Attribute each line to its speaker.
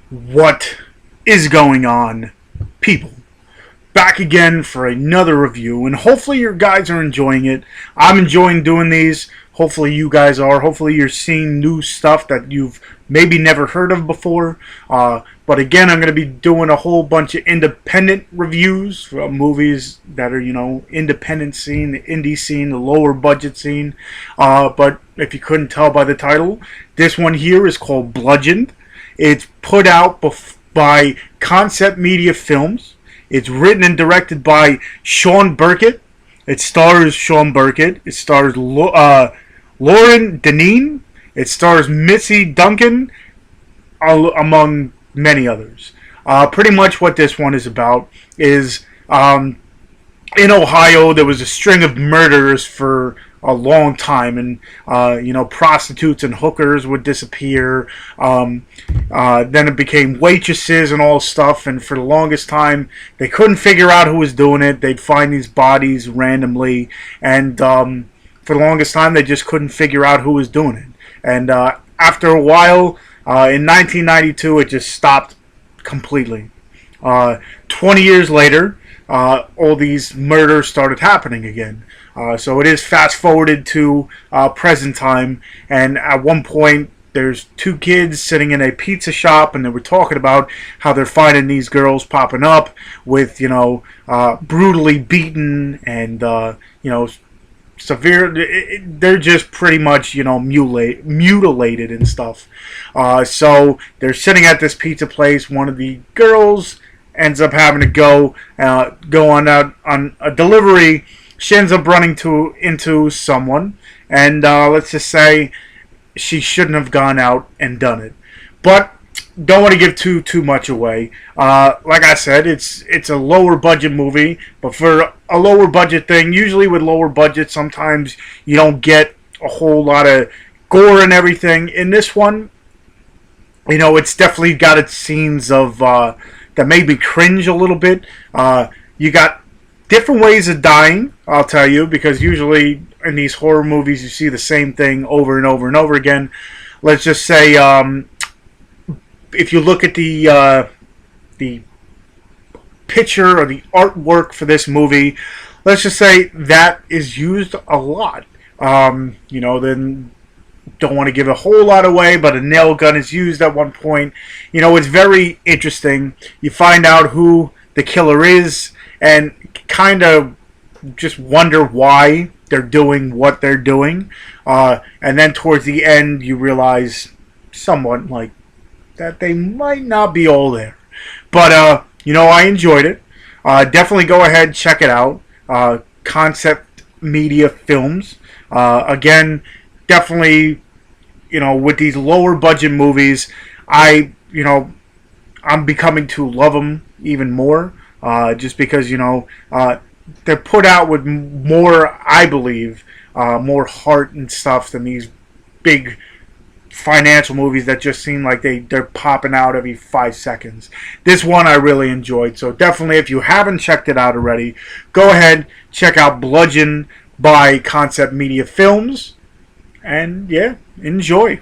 Speaker 1: What is going on, people? Back again for another review, and hopefully you guys are enjoying it. I'm enjoying doing these. Hopefully you guys are. Hopefully you're seeing new stuff that you've maybe never heard of before. But again, I'm going to be doing a whole bunch of independent reviews for movies that are, independent scene, the indie scene, the lower budget scene. But if you couldn't tell by the title, this one here is called Bludgeon. It's put out by Concept Media Films. It's written and directed by Shawn Burkett. It stars Shawn Burkett. It stars Lorin, Dineen. It stars Missy, Duncan, among many others. Pretty much what this one is about is in Ohio there was a string of murders for a long time, and prostitutes and hookers would disappear. Then it became waitresses and all stuff, and for the longest time they couldn't figure out who was doing it. They'd find these bodies randomly, and for the longest time they just couldn't figure out who was doing it. And after a while, in 1992, it just stopped completely. 20 years later, all these murders started happening again. So it is fast forwarded to present time, and at one point there's two kids sitting in a pizza shop, and they were talking about how they're finding these girls popping up with, brutally beaten and, severe. They're just pretty much, mutilated and stuff. So they're sitting at this pizza place. One of the girls ends up having to go on a delivery. She ends up running into someone, and let's just say she shouldn't have gone out and done it. But don't want to give too much away. Like I said, it's a lower budget movie, but for a lower budget thing, usually with lower budget, sometimes you don't get a whole lot of gore and everything. In this one, it's definitely got its scenes of that made me cringe a little bit. You got different ways of dying, I'll tell you, because usually in these horror movies you see the same thing over and over and over again. Let's just say, if you look at the picture or the artwork for this movie, let's just say that is used a lot. Then don't want to give a whole lot away, but a nail gun is used at one point. It's very interesting. You find out who the killer is, and kind of just wonder why they're doing what they're doing. And then towards the end, you realize somewhat like that they might not be all there. But, I enjoyed it. Definitely go ahead, check it out. Concept Media Films. Again, definitely, with these lower budget movies, I'm becoming to love them even more. Just because, they're put out with more, I believe, more heart and stuff than these big financial movies that just seem like they're popping out every 5 seconds. This one I really enjoyed. So definitely, if you haven't checked it out already, go ahead, check out Bludgeon by Concept Media Films. And yeah, enjoy.